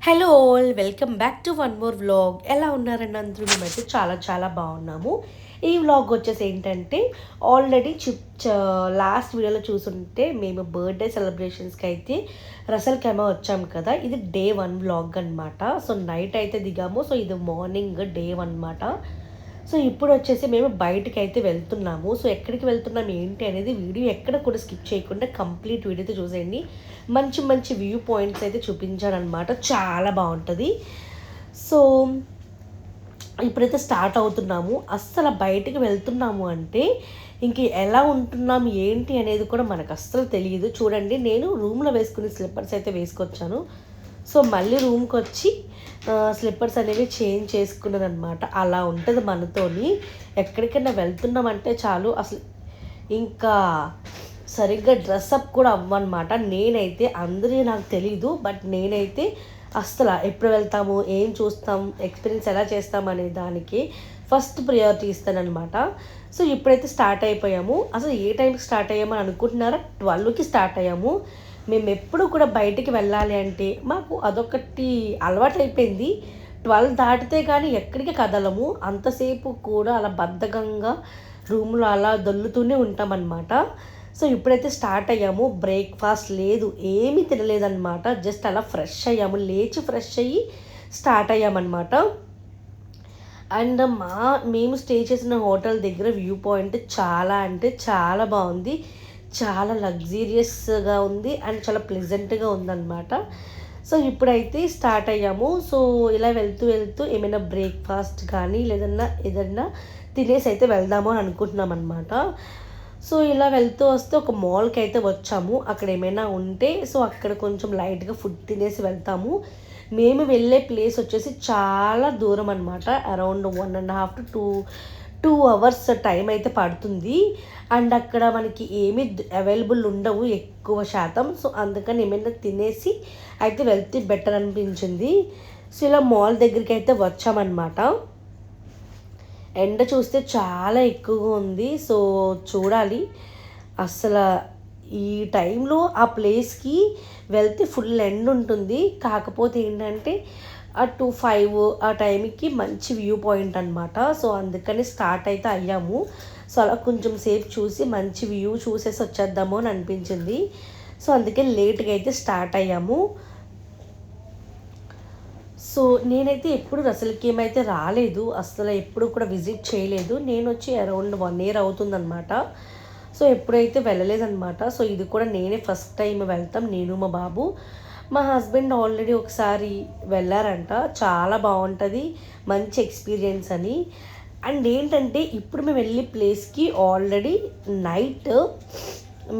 Hello all welcome back to one more vlog. ఎలా ఉన్నారండి అందరూ? మేమైతే చాలా చాలా బాగున్నాము. ఈ వ్లాగ్ వచ్చేసి ఏంటంటే ఆల్రెడీ లాస్ట్ వీడియోలో చూసుంటే మేము బర్త్డే సెలబ్రేషన్స్కి అయితే రసల్ ఖైమా వచ్చాము కదా. ఇది డే 1 వ్లాగ్ అనమాట. సో నైట్ అయితే దిగాము. సో ఇది మార్నింగ్ డే 1 అనమాట. సో ఇప్పుడు వచ్చేసి మేము బయటకి అయితే వెళ్తున్నాము. సో ఎక్కడికి వెళ్తున్నాం ఏంటి అనేది వీడియో ఎక్కడ కూడా స్కిప్ చేయకుండా కంప్లీట్ వీడియో అయితే చూసేయండి. మంచి మంచి వ్యూ పాయింట్స్ అయితే చూపించారనమాట. చాలా బాగుంటుంది. సో ఇప్పుడైతే స్టార్ట్ అవుతున్నాము. అస్సలు బయటికి వెళ్తున్నాము అంటే ఇంక ఎలా ఉంటున్నాము ఏంటి అనేది కూడా మనకు అస్సలు తెలియదు. చూడండి, నేను రూమ్లో వేసుకునే స్లిప్పర్స్ అయితే వేసుకొచ్చాను. సో మళ్ళీ రూమ్కి వచ్చి స్లిప్పర్స్ అనేవి చేంజ్ చేసుకున్నాను అనమాట. అలా ఉంటుంది మనతోని. ఎక్కడికైనా వెళ్తున్నామంటే చాలు అసలు ఇంకా సరిగ్గా డ్రెస్అప్ కూడా అవ్వనమాట. నేనైతే అందరూ నాకు తెలీదు, బట్ నేనైతే అస్సలు ఎప్పుడు వెళ్తాము, ఏం చూస్తాం, ఎక్స్పీరియన్స్ ఎలా చేస్తాం అనే దానికి ఫస్ట్ ప్రియారిటీ ఇస్తానమాట. సో ఇప్పుడైతే స్టార్ట్ అయిపోయాము. అసలు ఏ టైంకి స్టార్ట్ అయ్యామని అనుకుంటున్నారా? 12కి స్టార్ట్ అయ్యాము. మేము ఎప్పుడు కూడా బయటికి వెళ్ళాలి అంటే మాకు అదొకటి అలవాటు అయిపోయింది. 12 దాటితే కానీ ఎక్కడికి కదలము. అంతసేపు కూడా అలా బద్ధకంగా రూమ్లో అలా దొల్లుతూనే ఉంటామన్నమాట. సో ఇప్పుడైతే స్టార్ట్ అయ్యాము. బ్రేక్ఫాస్ట్ లేదు, ఏమీ తినలేదన్నమాట. జస్ట్ అలా ఫ్రెష్ అయ్యాము. లేచి ఫ్రెష్ అయ్యి స్టార్ట్ అయ్యామన్నమాట. అండ్ మేము స్టే చేసిన హోటల్ దగ్గర వ్యూ పాయింట్ చాలా అంటే చాలా బాగుంది. చాలా లగ్జీరియస్గా ఉంది అండ్ చాలా ప్లెజెంట్గా ఉందన్నమాట. సో ఇప్పుడైతే స్టార్ట్ అయ్యాము. సో ఇలా వెళ్తూ వెళ్తూ ఏమైనా బ్రేక్ఫాస్ట్ కానీ ఏదన్నా తినేసి అయితే వెళ్దాము అని అనుకుంటున్నాం అనమాట. సో ఇలా వెళ్తూ వస్తే ఒక మాల్కి అయితే వచ్చాము. అక్కడ ఏమైనా ఉంటే సో అక్కడ కొంచెం లైట్గా ఫుడ్ తినేసి వెళ్తాము. మేము వెళ్ళే ప్లేస్ వచ్చేసి చాలా దూరం అనమాట. అరౌండ్ 1.5 to 2 hours టైం అయితే పడుతుంది. అండ్ అక్కడ మనకి ఏమీ అవైలబుల్ ఉండవు ఎక్కువ శాతం. సో అందుకని ఏమైనా తినేసి అయితే వెళ్తే బెటర్ అనిపించింది. సో ఇలా మాల్ దగ్గరికి అయితే వచ్చామన్నమాట. ఎండ చూస్తే చాలా ఎక్కువగా ఉంది. సో చూడాలి అసలు ఈ టైంలో ఆ ప్లేస్కి వెళ్తే ఫుల్ ఎండ్ ఉంటుంది. కాకపోతే ఏంటంటే ఆ 2-5 ఆ టైంకి మంచి వ్యూ పాయింట్ అనమాట. సో అందుకని స్టార్ట్ అయితే అయ్యాము. సో అలా కొంచెం సేపు చూసి మంచి వ్యూ చూసేసి వచ్చేద్దాము అని అనిపించింది. సో అందుకే లేట్గా అయితే స్టార్ట్ అయ్యాము. సో నేనైతే ఎప్పుడు రసల్ ఖైమా అయితే రాలేదు, అసలు ఎప్పుడు కూడా విజిట్ చేయలేదు. నేను వచ్చి అరౌండ్ 1 year అవుతుందన్నమాట. సో ఎప్పుడైతే వెళ్ళలేదన్నమాట. సో ఇది కూడా నేనే ఫస్ట్ టైం వెళ్తాం, నేను మా బాబు. మా హస్బెండ్ ఆల్రెడీ ఒకసారి వెళ్ళారంట. చాలా బాగుంటుంది, మంచి ఎక్స్పీరియన్స్ అని. అండ్ ఏంటంటే ఇప్పుడు మేము వెళ్ళే ప్లేస్కి ఆల్రెడీ నైట్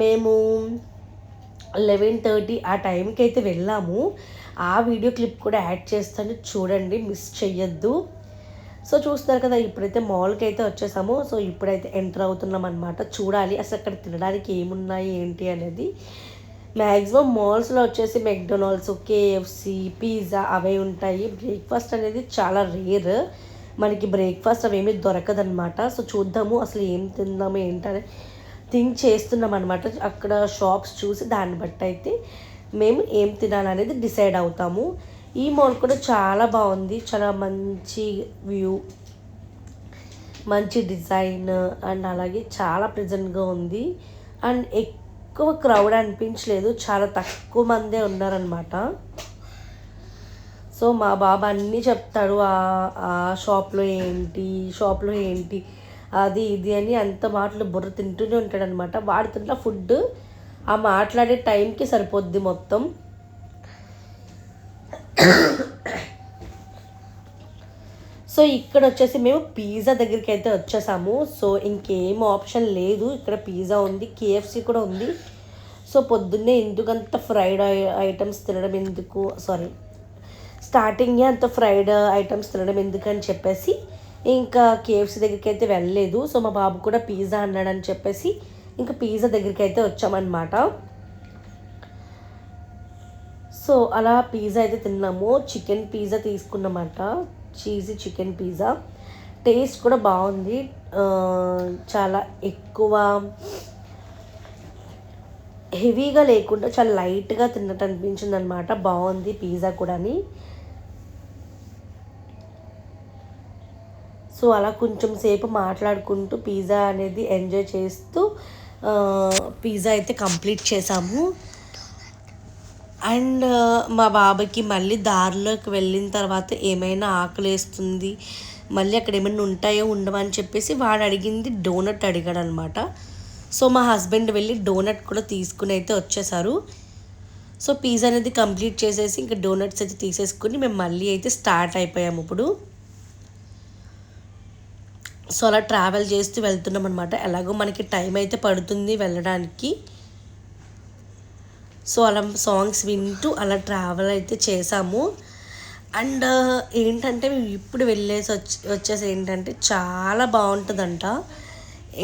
మేము 11:30 ఆ టైంకి అయితే వెళ్ళాము. ఆ వీడియో క్లిప్ కూడా యాడ్ చేస్తాను, చూడండి, మిస్ చెయ్యొద్దు. సో చూస్తున్నారు కదా, ఇప్పుడైతే మాల్కి అయితే వచ్చేసాము. సో ఇప్పుడైతే ఎంటర్ అవుతున్నాం అనమాట. చూడాలి అసలు అక్కడ తినడానికి ఏమున్నాయి ఏంటి అనేది. మ్యాక్సిమం మాల్స్లో వచ్చేసి మెక్డొనాల్డ్స్, కేఎఫ్సి, పిజ్జా అవే ఉంటాయి. బ్రేక్ఫాస్ట్ అనేది చాలా రేర్. మనకి బ్రేక్ఫాస్ట్ అవేమీ దొరకదనమాట. సో చూద్దాము అసలు ఏం తిందాము ఏంటని థింక్ చేస్తున్నాం అనమాట. అక్కడ షాప్స్ చూసి దాన్ని బట్టి అయితే మేము ఏం తినాలనేది డిసైడ్ అవుతాము. ఈ మాల్ కూడా చాలా బాగుంది. చాలా మంచి వ్యూ, మంచి డిజైన్ అండ్ అలాగే చాలా ప్రెజెంట్గా ఉంది. అండ్ ఎక్కువ క్రౌడ్ అనిపించలేదు, చాలా తక్కువ మందే ఉన్నారనమాట. సో మా బాబా అన్నీ చెప్తాడు, ఆ షాప్లో ఏంటి అది ఇది అని అంత మాటలు బుర్ర తింటూనే ఉంటాడనమాట. వాడుతున్న ఫుడ్ ఆ మాట్లాడే టైంకి సరిపోద్ది మొత్తం. సో ఇక్కడ వచ్చేసి మేము పిజ్జా దగ్గరికి అయితే వచ్చేసాము. సో ఇంకేం ఆప్షన్ లేదు, ఇక్కడ పిజ్జా ఉంది, కేఎఫ్సి కూడా ఉంది. సో పొద్దున్నే ఎందుకంత ఫ్రైడ్ ఐటమ్స్ తినడం ఎందుకు, స్టార్టింగే అంత ఫ్రైడ్ ఐటమ్స్ తినడం ఎందుకని చెప్పేసి ఇంకా కేఎఫ్సి దగ్గరికి అయితే వెళ్ళలేదు. సో మా బాబు కూడా పిజ్జా అన్నాడని చెప్పేసి ఇంకా పిజ్జా దగ్గరికి అయితే వచ్చామన్నమాట. సో అలా పిజ్జా అయితే తిన్నాము. చికెన్ పిజ్జా తీసుకున్నామాట, చీజీ చికెన్ పిజ్జా. టేస్ట్ కూడా బాగుంది. చాలా ఎక్కువ హెవీగా లేకుండా చాలా లైట్గా తిన్నట్టు అనిపించింది అనమాట. బాగుంది పిజ్జా కూడాని. సో అలా కొంచెం సేపు మాట్లాడుకుంటూ పిజ్జా అనేది ఎంజాయ్ చేస్తూ పిజ్జా అయితే కంప్లీట్ చేసాము. అండ్ మా బాబాకి మళ్ళీ దారిలోకి వెళ్ళిన తర్వాత ఏమైనా ఆకలేస్తుంది, మళ్ళీ అక్కడ ఏమైనా ఉంటాయో ఉండవా అని చెప్పేసి వాడు అడిగింది డోనట్ అడిగాడు అనమాట. సో మా హస్బెండ్ వెళ్ళి డోనట్ కూడా తీసుకుని అయితే వచ్చేసారు. సో పిజ్జా అనేది కంప్లీట్ చేసేసి ఇంకా డోనట్స్ అయితే తీసేసుకుని మేము మళ్ళీ అయితే స్టార్ట్ అయిపోయాము ఇప్పుడు. సో అలా ట్రావెల్ చేస్తూ వెళ్తున్నాం అనమాట. ఎలాగో మనకి టైం అయితే పడుతుంది వెళ్ళడానికి. సో అలా సాంగ్స్ వింటూ అలా ట్రావెల్ అయితే చేసాము. అండ్ ఏంటంటే మేము ఇప్పుడు వచ్చేసి ఏంటంటే చాలా బాగుంటుందంట.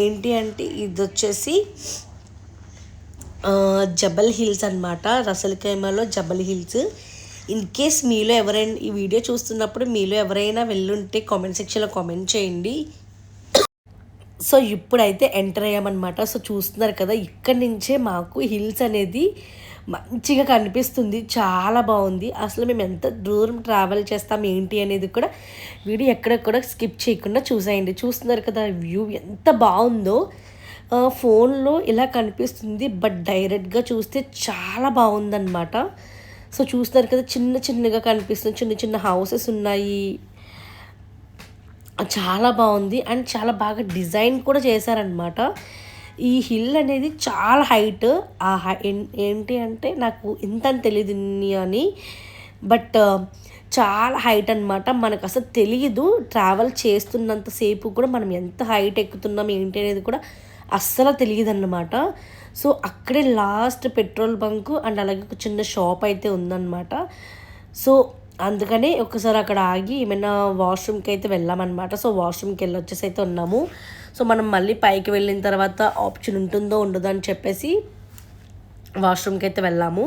ఏంటి అంటే ఇది వచ్చేసి జబల్ హిల్స్ అనమాట. రసల్ ఖైమాలో జబల్ హిల్స్. ఇన్ కేస్ మీలో ఎవరైనా ఈ వీడియో చూస్తున్నప్పుడు మీలో ఎవరైనా వెళ్ళుంటే కామెంట్ సెక్షన్లో కామెంట్ చేయండి. సో ఇప్పుడైతే ఎంటర్ అయ్యామన్నమాట. సో చూస్తున్నారు కదా, ఇక్కడి నుంచే మాకు హిల్స్ అనేది మంచిగా కనిపిస్తుంది. చాలా బాగుంది. అసలు మేము ఎంత దూరం ట్రావెల్ చేస్తాం ఏంటి అనేది కూడా వీడియో ఎక్కడెక్కడ స్కిప్ చేయకుండా చూసేయండి. చూస్తున్నారు కదా వ్యూ ఎంత బాగుందో. ఫోన్లో ఇలా కనిపిస్తుంది, బట్ డైరెక్ట్గా చూస్తే చాలా బాగుందన్నమాట. సో చూస్తున్నారు కదా, చిన్న చిన్నగా కనిపిస్తుంది, చిన్న చిన్న హౌసెస్ ఉన్నాయి. చాలా బాగుంది. అండ్ చాలా బాగా డిజైన్ కూడా చేశారనమాట. ఈ హిల్ అనేది చాలా హైట్. ఏంటి అంటే నాకు ఇంత అని తెలియదు అని, బట్ చాలా హైట్ అనమాట. మనకు అసలు తెలియదు ట్రావెల్ చేస్తున్నంతసేపు కూడా మనం ఎంత హైట్ ఎక్కుతున్నాం ఏంటి అనేది కూడా అస్సలు తెలియదు అన్నమాట. సో అక్కడే లాస్ట్ పెట్రోల్ బంకు అండ్ అలాగే ఒక చిన్న షాప్ అయితే ఉందన్నమాట. సో అందుకని ఒకసారి అక్కడ ఆగి ఏమైనా వాష్రూమ్కి అయితే వెళ్ళామన్నమాట. సో వాష్రూమ్కి వెళ్ళి వచ్చేసి అయితే ఉన్నాము. సో మనం మళ్ళీ పైకి వెళ్ళిన తర్వాత ఆప్షన్ ఉంటుందో ఉండదో అని చెప్పేసి వాష్రూమ్కి అయితే వెళ్ళాము.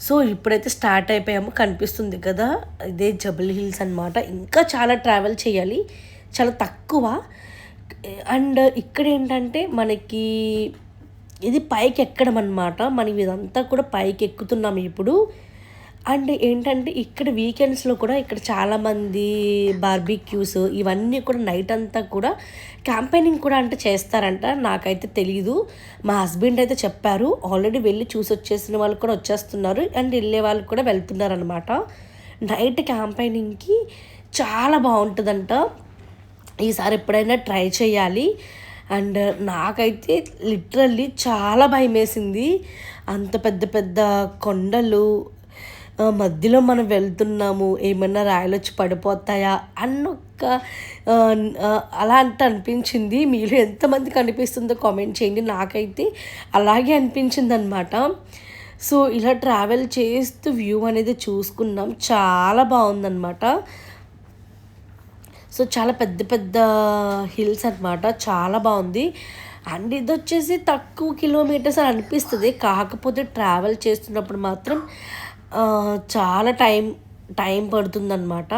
సో ఇప్పుడైతే స్టార్ట్ అయిపోయాము. కనిపిస్తుంది కదా, ఇదే జబల్ హిల్స్ అనమాట. ఇంకా చాలా ట్రావెల్ చేయాలి, చాలా తక్కువ. అండ్ ఇక్కడ ఏంటంటే మనకి ఇది పైకి ఎక్కడం అనమాట. మనం ఇదంతా కూడా పైకి ఎక్కుతున్నాము ఇప్పుడు. అండ్ ఏంటంటే ఇక్కడ వీకెండ్స్లో కూడా ఇక్కడ చాలామంది బార్బిక్యూస్ ఇవన్నీ కూడా నైట్ అంతా కూడా క్యాంపెయినింగ్ కూడా అంటే చేస్తారంట. నాకైతే తెలీదు, మా హస్బెండ్ అయితే చెప్పారు. ఆల్రెడీ వెళ్ళి చూసి వచ్చేసిన వాళ్ళు కూడా వచ్చేస్తున్నారు అండ్ వెళ్ళే వాళ్ళు కూడా వెళ్తున్నారు అనమాట. నైట్ క్యాంపెయినింగ్కి చాలా బాగుంటుందంట. ఈసారి ఎప్పుడైనా ట్రై చేయాలి. అండ్ నాకైతే లిటరల్లీ చాలా భయం వేసింది. అంత పెద్ద పెద్ద కొండలు మధ్యలో మనం వెళ్తున్నాము, ఏమన్నా రాయలు వచ్చి పడిపోతాయా అన్నొక్క అలా అంటే అనిపించింది. మీరు ఎంతమంది కనిపిస్తుందో కామెంట్ చేయండి. నాకైతే అలాగే అనిపించింది అనమాట. సో ఇలా ట్రావెల్ చేస్తూ వ్యూ అనేది చూసుకున్నాం. చాలా బాగుందన్నమాట. సో చాలా పెద్ద పెద్ద హిల్స్ అనమాట, చాలా బాగుంది. అండ్ ఇది వచ్చేసి తక్కువ కిలోమీటర్స్ అని అనిపిస్తుంది, కాకపోతే ట్రావెల్ చేస్తున్నప్పుడు మాత్రం చాలా టైం పడుతుందన్నమాట.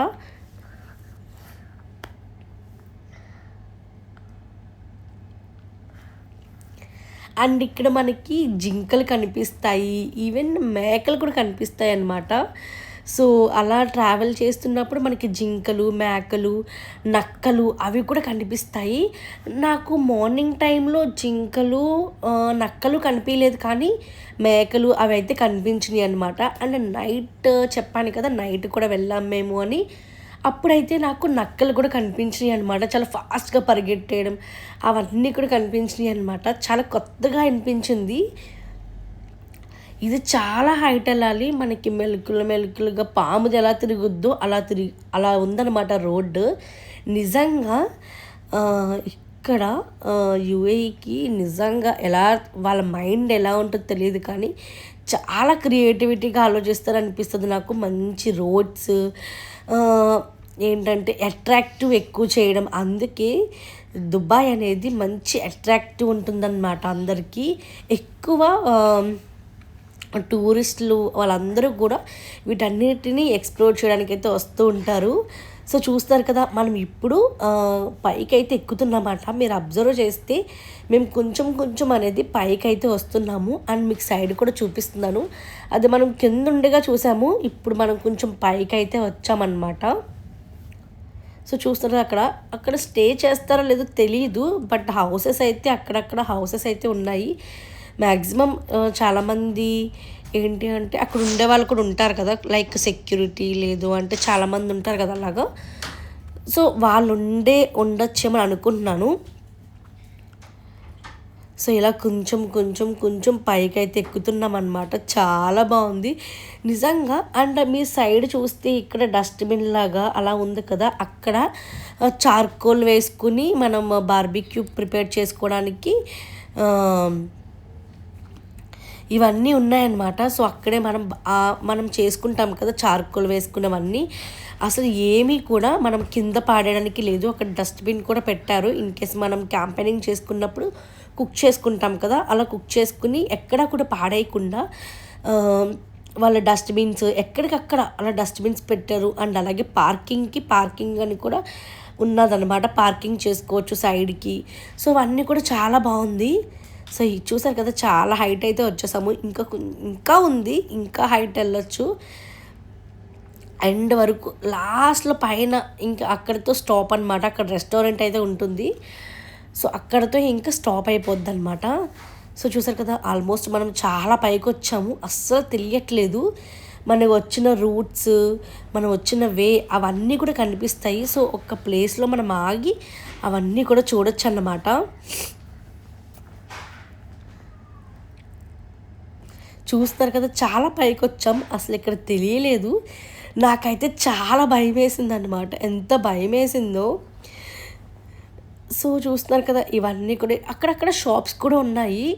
అండ్ ఇక్కడ మనకి జింకలు కనిపిస్తాయి, ఈవెన్ మేకలు కూడా కనిపిస్తాయి అన్నమాట. సో అలా ట్రావెల్ చేస్తున్నప్పుడు మనకి జింకలు, మేకలు, నక్కలు అవి కూడా కనిపిస్తాయి. నాకు మార్నింగ్ టైంలో జింకలు, నక్కలు కనిపించలేదు, కానీ మేకలు అవి అయితే కనిపించినాయి అనమాట. అండ్ నైట్ చెప్పాను కదా, నైట్ కూడా వెళ్ళాం మేము అని. అప్పుడైతే నాకు నక్కలు కూడా కనిపించినాయి అనమాట. చాలా ఫాస్ట్గా పరిగెట్టేయడం అవన్నీ కూడా కనిపించినాయి అనమాట. చాలా కొత్తగా అనిపించింది. ఇది చాలా హైట్ వెళ్ళాలి. మనకి మెలుకులుగా పాముది ఎలా తిరుగుద్దో అలా ఉందన్నమాట రోడ్డు. నిజంగా ఇక్కడ యుఏఈకి నిజంగా వాళ్ళ మైండ్ ఎలా ఉంటుందో తెలియదు, కానీ చాలా క్రియేటివిటీగా ఆలోచిస్తారు అనిపిస్తుంది నాకు. మంచి రోడ్స్ ఏంటంటే అట్రాక్టివ్ ఎక్కువ చేయడం, అందుకే దుబాయ్ అనేది మంచి అట్రాక్టివ్ ఉంటుందన్నమాట. అందరికీ ఎక్కువ టూరిస్టులు వాళ్ళందరూ కూడా వీటన్నిటిని ఎక్స్ప్లోర్ చేయడానికి అయితే వస్తూ ఉంటారు. సో చూస్తారు కదా, మనం ఇప్పుడు పైకి అయితే ఎక్కుతున్నమాట. మీరు అబ్జర్వ్ చేస్తే మేము కొంచెం కొంచెం అనేది పైకి అయితే వస్తున్నాము. అండ్ మీకు సైడ్ కూడా చూపిస్తున్నాను. అది మనం కింద ఉండగా చూసాము, ఇప్పుడు మనం కొంచెం పైకి అయితే వచ్చామన్నమాట. సో చూస్తారు అక్కడ స్టే చేస్తారో లేదో తెలియదు, బట్ హౌసెస్ అయితే అక్కడక్కడ హౌసెస్ అయితే ఉన్నాయి. మ్యాక్సిమం చాలామంది ఏంటి అంటే అక్కడ ఉండే వాళ్ళు కూడా ఉంటారు కదా, లైక్ సెక్యూరిటీ లేదు అంటే చాలామంది ఉంటారు కదా అలాగా. సో వాళ్ళు ఉండొచ్చేమని అనుకుంటున్నాను. సో ఇలా కొంచెం కొంచెం కొంచెం పైకి అయితే ఎక్కుతున్నాం అనమాట. చాలా బాగుంది నిజంగా. అండ్ మీ సైడ్ చూస్తే ఇక్కడ డస్ట్బిన్ లాగా అలా ఉంది కదా, అక్కడ చార్కోల్ వేసుకుని మనం బార్బిక్యూ ప్రిపేర్ చేసుకోవడానికి ఇవన్నీ ఉన్నాయన్నమాట. సో అక్కడే మనం చేసుకుంటాం కదా చార్కోల్ వేసుకున్నవన్నీ. అసలు ఏమీ కూడా మనం కింద పాడేయడానికి లేదు. అక్కడ డస్ట్బిన్ కూడా పెట్టారు, ఇన్ కేస్ మనం క్యాంపెయినింగ్ చేసుకున్నప్పుడు కుక్ చేసుకుంటాం కదా, అలా కుక్ చేసుకుని ఎక్కడా కూడా పాడేయకుండా వాళ్ళ డస్ట్బిన్స్ ఎక్కడికక్కడ అలా డస్ట్బిన్స్ పెట్టారు. అండ్ అలాగే పార్కింగ్ అని కూడా ఉన్నదన్నమాట, పార్కింగ్ చేసుకోవచ్చు సైడ్కి. సో అవన్నీ కూడా చాలా బాగుంది. సో ఇది చూసారు కదా, చాలా హైట్ అయితే వచ్చేసాము. ఇంకా ఉంది, ఇంకా హైట్ వెళ్ళొచ్చు ఎండ్ వరకు. లాస్ట్లో పైన ఇంకా అక్కడితో స్టాప్ అనమాట. అక్కడ రెస్టారెంట్ అయితే ఉంటుంది. సో అక్కడితో ఇంకా స్టాప్ అయిపోద్ది అనమాట. సో చూసారు కదా, ఆల్మోస్ట్ మనం చాలా పైకి వచ్చాము. అస్సలు తెలియట్లేదు. మనకు వచ్చిన రూట్స్, మనం వచ్చిన వే అవన్నీ కూడా కనిపిస్తాయి. సో ఒక ప్లేస్లో మనం ఆగి అవన్నీ కూడా చూడొచ్చు అన్నమాట. చూస్తారు కదా, చాలా పైకి వచ్చాం. అసలు ఇక్కడ తెలియలేదు. నాకైతే చాలా భయం వేసింది అనమాట, ఎంత భయం వేసిందో. సో చూస్తున్నారు కదా, ఇవన్నీ కూడా అక్కడక్కడ షాప్స్ కూడా ఉన్నాయి.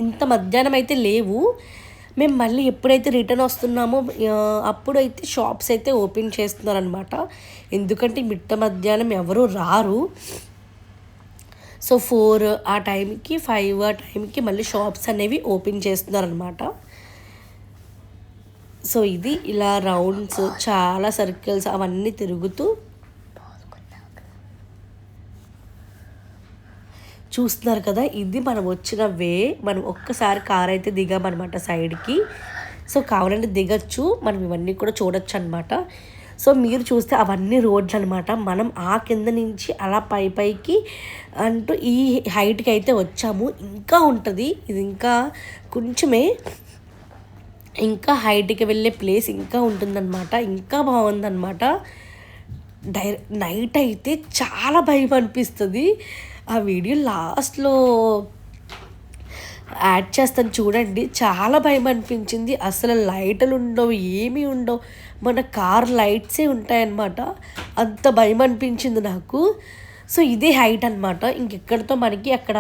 ఇంత మధ్యాహ్నం అయితే లేవు. మేము మళ్ళీ ఎప్పుడైతే రిటర్న్ వస్తున్నామో అప్పుడైతే షాప్స్ అయితే ఓపెన్ చేస్తున్నారనమాట. ఎందుకంటే మిట్ట మధ్యాహ్నం ఎవరు రారు. సో 4 ఆ టైంకి, 5 ఆ టైంకి మళ్ళీ షాప్స్ అనేవి ఓపెన్ చేస్తున్నారనమాట. సో ఇది ఇలా రౌండ్స్, చాలా సర్కిల్స్ అవన్నీ తిరుగుతూ చూస్తున్నారు కదా, ఇది మనం వచ్చిన వే. మనం ఒక్కసారి కార్ అయితే దిగామన్నమాట సైడ్కి. సో కావాలంటే దిగచ్చు, మనం ఇవన్నీ కూడా చూడొచ్చు అనమాట. సో మీరు చూస్తే అవన్నీ రోడ్లు అనమాట. మనం ఆ కింద నుంచి అలా పైకి అంటూ ఈ హైట్కి అయితే వచ్చాము. ఇంకా ఉంటుంది ఇది, ఇంకా కొంచెమే, ఇంకా హైట్కి వెళ్ళే ప్లేస్ ఇంకా ఉంటుందన్నమాట. ఇంకా బాగుందన్నమాట. నైట్ అయితే చాలా భయం అనిపిస్తుంది. ఆ వీడియో లాస్ట్లో యాడ్ చేస్తాను చూడండి. చాలా భయం అనిపించింది. అసలు లైట్లు ఉండవు, ఏమీ ఉండవు, మన కార్ లైట్సే ఉంటాయన్నమాట. అంత భయం అనిపించింది నాకు. సో ఇదే హైట్ అనమాట. ఇంకెక్కడితో మనకి అక్కడ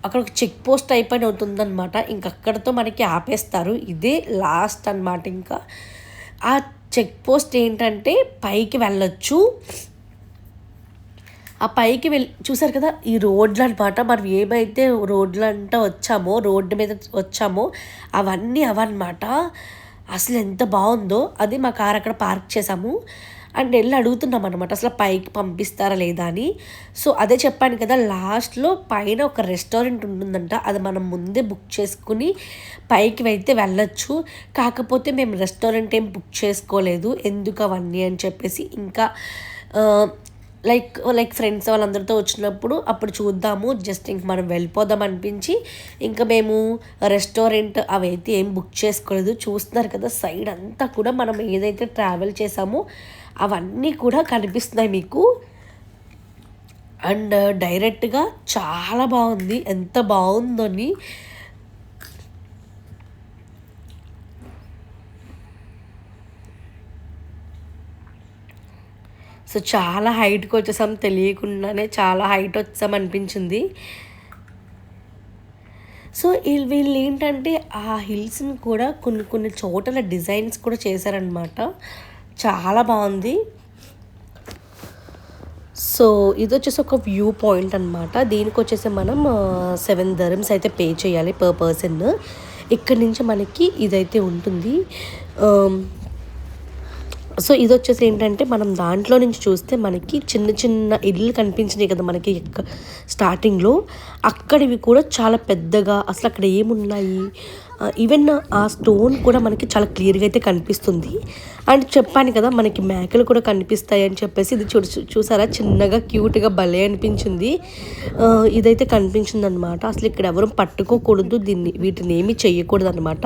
ఒక చెక్ పోస్ట్ టైప్ అని అవుతుందన్నమాట. ఇంకక్కడితో మనకి ఆపేస్తారు. ఇదే లాస్ట్ అనమాట. ఇంకా ఆ చెక్ పోస్ట్ ఏంటంటే పైకి వెళ్ళొచ్చు. ఆ పైకి చూసారు కదా, ఈ రోడ్లు అనమాట. మనం ఏమైతే రోడ్లు అంతా వచ్చామో, రోడ్డు మీద వచ్చామో అవన్నమాట. అసలు ఎంత బాగుందో. అది మా కార్ అక్కడ పార్క్ చేసాము. అండ్ వెళ్ళి అడుగుతున్నాం అనమాట, అసలు పైకి పంపిస్తారా లేదా అని. సో అదే చెప్పాను కదా, లాస్ట్లో పైన ఒక రెస్టారెంట్ ఉంటుందంట. అది మనం ముందే బుక్ చేసుకుని పైకి అయితే వెళ్ళొచ్చు. కాకపోతే మేము రెస్టారెంట్ ఏం బుక్ చేసుకోలేదు, ఎందుకు అవన్నీ అని చెప్పేసి. ఇంకా లైక్ ఫ్రెండ్స్ వాళ్ళందరితో వచ్చినప్పుడు అప్పుడు చూద్దాము, జస్ట్ ఇంక మనం వెళ్ళిపోదాం అనిపించి ఇంకా మేము రెస్టారెంట్ అవైతే ఏం బుక్ చేసుకోలేదు. చూస్తున్నారు కదా, సైడ్ అంతా కూడా మనం ఏదైతే ట్రావెల్ చేసామో అవన్నీ కూడా కనిపిస్తున్నాయి మీకు. అండ్ డైరెక్ట్గా చాలా బాగుంది, ఎంత బాగుందని. సో చాలా హైట్కి వచ్చేసాం, తెలియకుండానే చాలా హైట్ వచ్చాం అనిపించింది. సో వీళ్ళు ఏంటంటే ఆ హిల్స్ని కూడా కొన్ని చోట్ల డిజైన్స్ కూడా చేశారనమాట. చాలా బాగుంది. సో ఇది వచ్చేసి ఒక వ్యూ పాయింట్ అనమాట. దీనికి వచ్చేసి మనం 7 dirhams అయితే పే చేయాలి పర్ పర్సన్. ఇక్కడి నుంచి మనకి ఇదైతే ఉంటుంది. సో ఇది వచ్చేసి ఏంటంటే మనం దాంట్లో నుంచి చూస్తే మనకి చిన్న చిన్న ఇల్లు కనిపించినాయి కదా మనకి స్టార్టింగ్లో, అక్కడివి కూడా చాలా పెద్దగా అసలు అక్కడ ఏమున్నాయి, ఈవెన్ ఆ స్టోన్ కూడా మనకి చాలా క్లియర్గా అయితే కనిపిస్తుంది. అండ్ చెప్పాను కదా మనకి మేకలు కూడా కనిపిస్తాయి అని చెప్పేసి, ఇది చూసారా చిన్నగా క్యూట్గా భలే అనిపించింది. ఇదైతే కనిపించింది అనమాట. అసలు ఇక్కడ ఎవరు పట్టుకోకూడదు, వీటిని ఏమీ చెయ్యకూడదు అనమాట.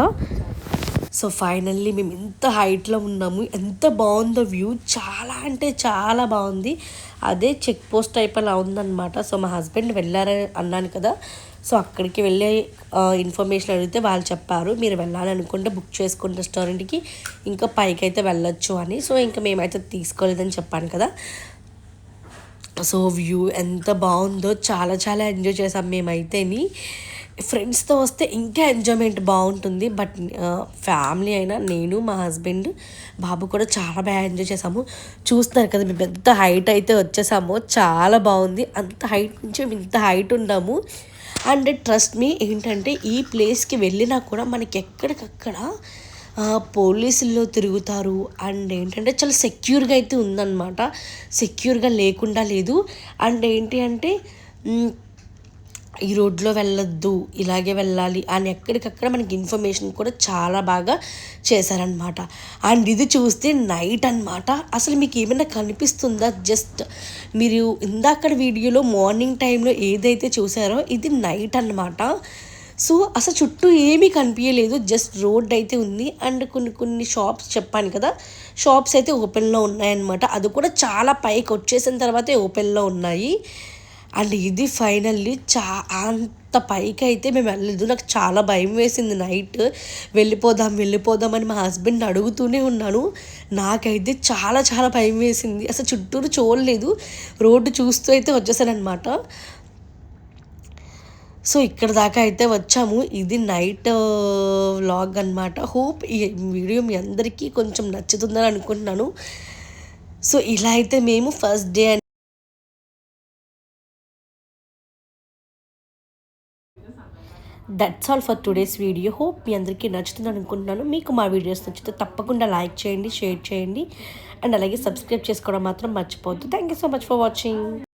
సో ఫైనల్లీ మేము ఎంత హైట్లో ఉన్నాము, ఎంత బాగుందో వ్యూ, చాలా అంటే చాలా బాగుంది. అదే చెక్ పోస్ట్ టైప్ అలా ఉందన్నమాట. సో మా హస్బెండ్ వెళ్ళారని అన్నాను కదా, సో అక్కడికి వెళ్ళే ఇన్ఫర్మేషన్ అడిగితే వాళ్ళు చెప్పారు మీరు వెళ్ళాలనుకుంటే బుక్ చేసుకున్న రెస్టారెంట్కి ఇంకా పైకి అయితే వెళ్ళొచ్చు అని. సో ఇంకా మేమైతే తీసుకోలేదని చెప్పాను కదా. సో వ్యూ ఎంత బాగుందో, చాలా చాలా ఎంజాయ్ చేసాం మేమైతేని. ఫ్రెండ్స్తో వస్తే ఇంకా ఎంజాయ్మెంట్ బాగుంటుంది. బట్ ఫ్యామిలీ అయినా నేను మా హస్బెండ్ బాబు కూడా చాలా బాగా ఎంజాయ్ చేసాము. చూస్తున్నారు కదా మేము పెద్ద హైట్ అయితే వచ్చేసాము, చాలా బాగుంది. అంత హైట్ నుంచి మేము ఇంత హైట్ ఉన్నాము. అండ్ ట్రస్ట్ మీ ఏంటంటే ఈ ప్లేస్కి వెళ్ళినా కూడా మనకి ఎక్కడికక్కడ పోలీసుల్లో తిరుగుతారు. అండ్ ఏంటంటే చాలా సెక్యూర్గా అయితే ఉందన్నమాట, సెక్యూర్గా లేకుండా లేదు. అండ్ ఏంటి అంటే ఈ రోడ్లో వెళ్ళొద్దు, ఇలాగే వెళ్ళాలి అని ఎక్కడికక్కడ మనకి ఇన్ఫర్మేషన్ కూడా చాలా బాగా చేశారనమాట. అండ్ ఇది చూస్తే నైట్ అనమాట. అసలు మీకు ఏమైనా కనిపిస్తుందా? జస్ట్ మీరు ఇందాక వీడియోలో మార్నింగ్ టైంలో ఏదైతే చూసారో ఇది నైట్ అనమాట. సో అసలు చుట్టూ ఏమీ కనిపించలేదు, జస్ట్ రోడ్ అయితే ఉంది. అండ్ కొన్ని షాప్స్ చెప్పాను కదా, షాప్స్ అయితే ఓపెన్లో ఉన్నాయన్నమాట. అది కూడా చాలా పైకి వచ్చేసిన తర్వాతే ఓపెన్లో ఉన్నాయి. అండ్ ఇది ఫైనల్లీ అంత పైకి అయితే మేము వెళ్ళలేదు. నాకు చాలా భయం వేసింది నైట్. వెళ్ళిపోదాం అని మా హస్బెండ్ అడుగుతూనే ఉన్నాను. నాకైతే చాలా చాలా భయం వేసింది. అసలు చుట్టూరు చూడలేదు, రోడ్డు చూస్తూ అయితే వచ్చేసానమాట. సో ఇక్కడ దాకా అయితే వచ్చాము. ఇది నైట్ వ్లాగ్ అనమాట. హోప్ ఈ వీడియో మీ అందరికీ కొంచెం నచ్చుతుందని అనుకుంటున్నాను. సో ఇలా అయితే మేము first day that's all for today's video. Hope మీ అందరికీ నచ్చుతుంది అనుకుంటున్నాను. మీకు మా వీడియోస్ నచ్చితే తప్పకుండా లైక్ చేయండి, షేర్ చేయండి, అండ్ అలాగే సబ్స్క్రైబ్ చేసుకోవడం మాత్రం మర్చిపోవద్దు. Thank you so much for watching.